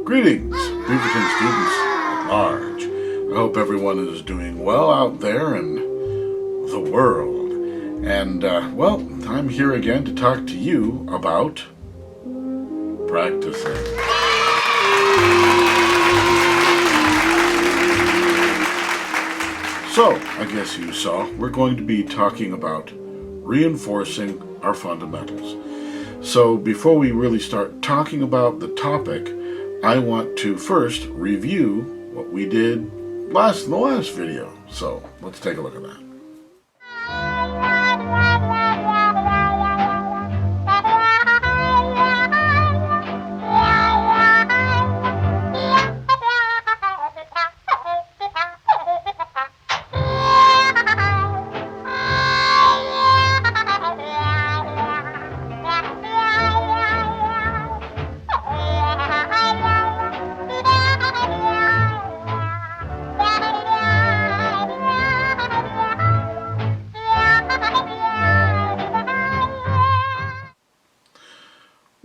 Greetings, Beaverton students at large. I hope everyone is doing well out there in the world. And, well, I'm here again to talk to you about practicing. So, I guess you saw, we're going to be talking about reinforcing our fundamentals. So, before we really start talking about the topic, I want to first review what we did in the last video. So, let's take a look at that.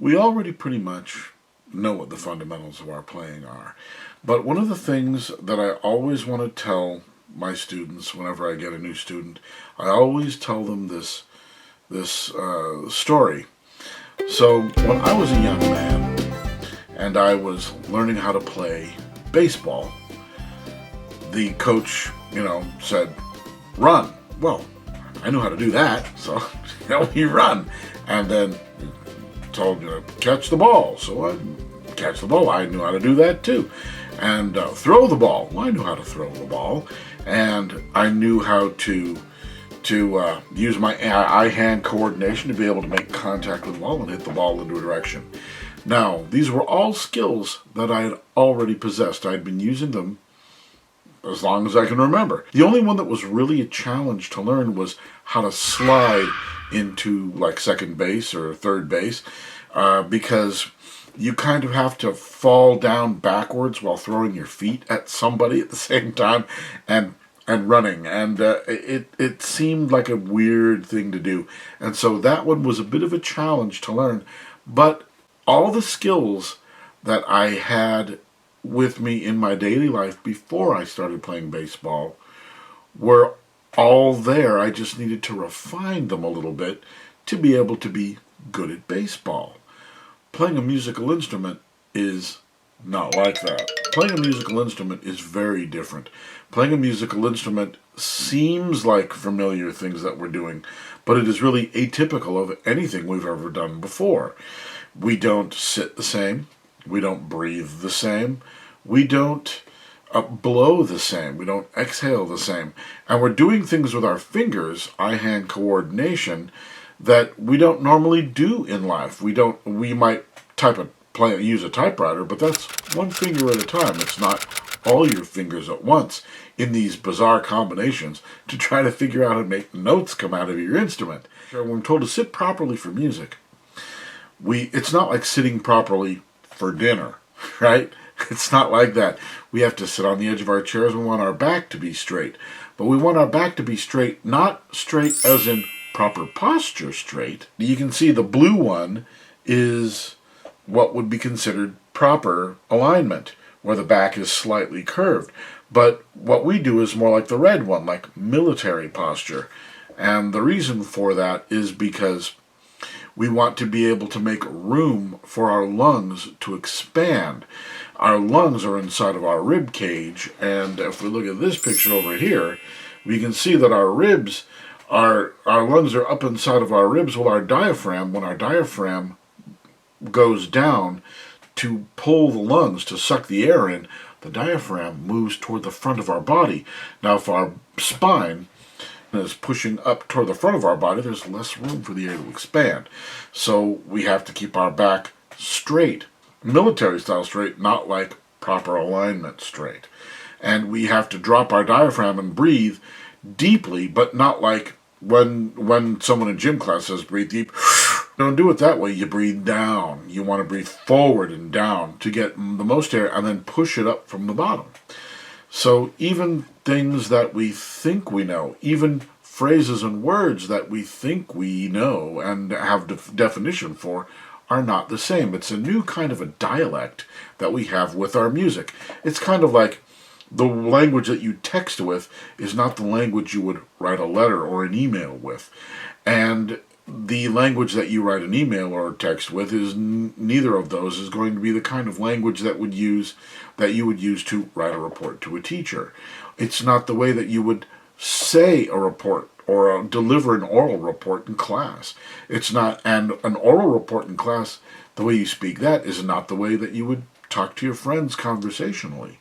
We already pretty much know what the fundamentals of our playing are, but one of the things that I always want to tell my students whenever I get a new student, I always tell them this story. So when I was a young man and I was learning how to play baseball, the coach, said, "Run." Well, I knew how to do that, so we run, and then told to catch the ball, so I catch the ball. I knew how to do that too. And throw the ball. Well, I knew how to throw the ball, and I knew how to use my eye-hand coordination to be able to make contact with the ball and hit the ball into a direction. Now, these were all skills that I had already possessed. I had been using them as long as I can remember. The only one that was really a challenge to learn was how to slide into like second base or third base, because you kind of have to fall down backwards while throwing your feet at somebody at the same time and running, and it seemed like a weird thing to do, and so that one was a bit of a challenge to learn. But all the skills that I had with me in my daily life before I started playing baseball were all there. I just needed to refine them a little bit to be able to be good at baseball. Playing a musical instrument is not like that. Playing a musical instrument is very different. Playing a musical instrument seems like familiar things that we're doing, but it is really atypical of anything we've ever done before. We don't sit the same. We don't breathe the same. We don't blow the same. We don't exhale the same. And we're doing things with our fingers, eye-hand coordination, that we don't normally do in life. We might use a typewriter, but that's one finger at a time. It's not all your fingers at once in these bizarre combinations to try to figure out how to make notes come out of your instrument. When we're told to sit properly for music, it's not like sitting properly for dinner, right? It's not like that. We have to sit on the edge of our chairs. We want our back to be straight. But we want our back to be straight, not straight as in proper posture straight. You can see the blue one is what would be considered proper alignment, where the back is slightly curved. But what we do is more like the red one, like military posture. And the reason for that is because we want to be able to make room for our lungs to expand. Our lungs are inside of our rib cage, and if we look at this picture over here, we can see that our lungs are up inside of our ribs, while our diaphragm, when our diaphragm goes down to pull the lungs, to suck the air in, the diaphragm moves toward the front of our body. Now, if our spine is pushing up toward the front of our body, there's less room for the air to expand. So we have to keep our back straight, military style straight, not like proper alignment straight. And we have to drop our diaphragm and breathe deeply, but not like when someone in gym class says breathe deep. Don't do it that way. You breathe down. You want to breathe forward and down to get the most air, and then push it up from the bottom. So even things that we think we know, even phrases and words that we think we know and have definition for, are not the same. It's a new kind of a dialect that we have with our music. It's kind of like the language that you text with is not the language you would write a letter or an email with. And the language that you write an email or text with is neither of those is going to be the kind of language that you would use to write a report to a teacher. It's not the way that you would say a report or deliver an oral report in class. It's not, and an oral report in class, the way you speak that is not the way that you would talk to your friends conversationally.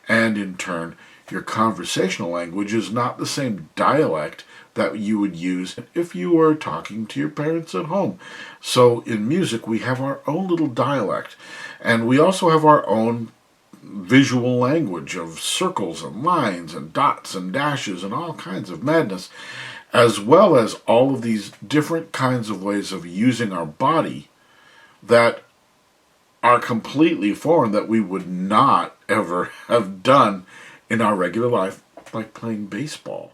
And in turn, your conversational language is not the same dialect that you would use if you were talking to your parents at home. So in music, we have our own little dialect, and we also have our own visual language of circles and lines and dots and dashes and all kinds of madness, as well as all of these different kinds of ways of using our body that are completely foreign, that we would not ever have done in our regular life, like playing baseball.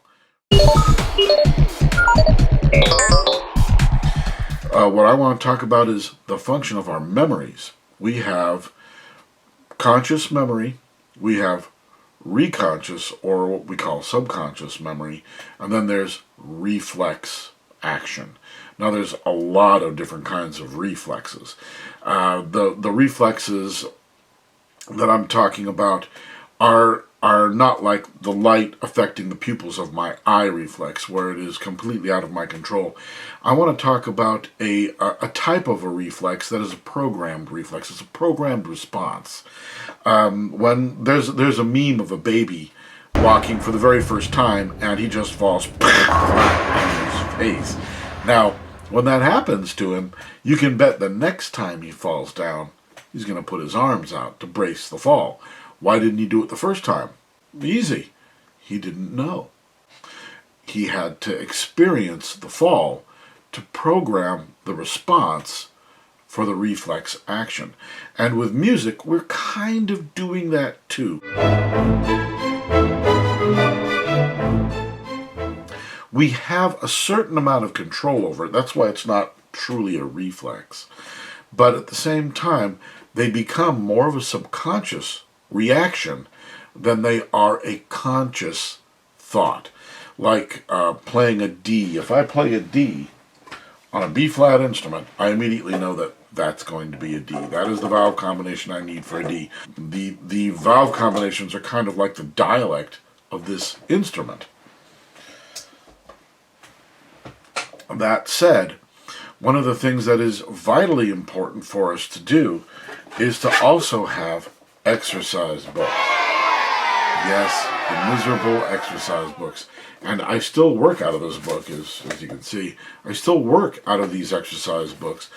What I want to talk about is the function of our memories. We have conscious memory, we have reconscious, or what we call subconscious memory, and then there's reflex action. Now there's a lot of different kinds of reflexes. The reflexes that I'm talking about are not like the light affecting the pupils of my eye reflex, where it is completely out of my control. I want to talk about a type of a reflex that is a programmed reflex. It's a programmed response. When there's a meme of a baby walking for the very first time and he just falls on his face. Now, when that happens to him, you can bet the next time he falls down, he's going to put his arms out to brace the fall. Why didn't he do it the first time? Easy. He didn't know. He had to experience the fall to program the response for the reflex action. And with music, we're kind of doing that too. We have a certain amount of control over it. That's why it's not truly a reflex. But at the same time, they become more of a subconscious reaction than they are a conscious thought. Like playing a D. If I play a D on a B-flat instrument, I immediately know that that's going to be a D. That is the valve combination I need for a D. The valve combinations are kind of like the dialect of this instrument. That said, one of the things that is vitally important for us to do is to also have exercise books. Yes, the miserable exercise books. And I still work out of this book, as you can see. I still work out of these exercise books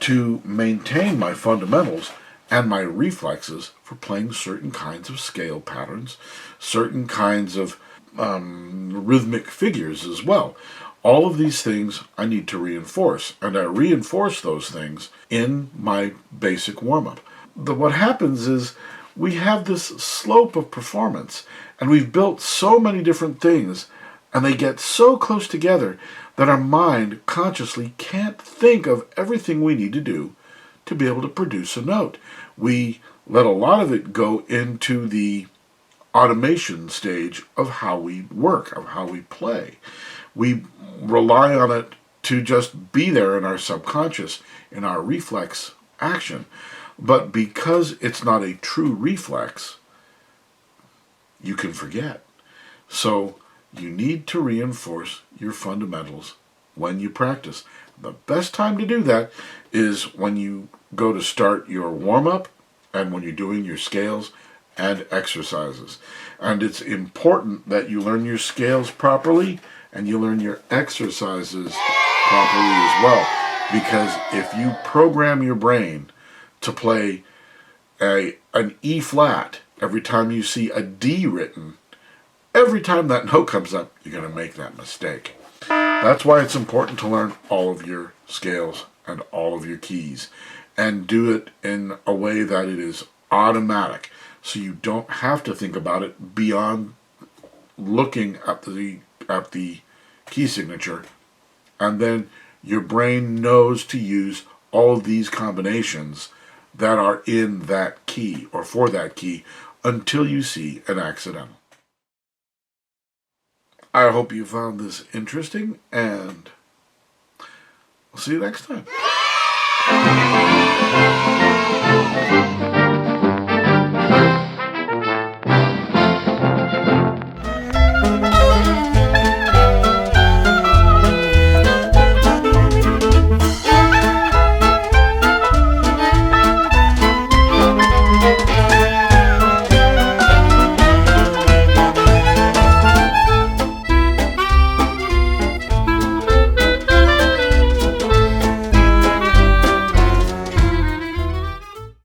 to maintain my fundamentals and my reflexes for playing certain kinds of scale patterns, certain kinds of rhythmic figures as well. All of these things I need to reinforce, and I reinforce those things in my basic warm-up. What happens is we have this slope of performance, and we've built so many different things, and they get so close together that our mind consciously can't think of everything we need to do to be able to produce a note. We let a lot of it go into the automation stage of how we work, of how we play. We rely on it to just be there in our subconscious, in our reflex action. But because it's not a true reflex, you can forget. So you need to reinforce your fundamentals when you practice. The best time to do that is when you go to start your warm-up and when you're doing your scales and exercises. And it's important that you learn your scales properly and you learn your exercises properly as well. Because if you program your brain to play an E flat every time you see a D written, every time that note comes up, you're going to make that mistake. That's why it's important to learn all of your scales and all of your keys and do it in a way that it is automatic, so you don't have to think about it beyond looking at the key signature, and then your brain knows to use all of these combinations that are in that key or for that key until you see an accidental. I hope you found this interesting, and I'll see you next time.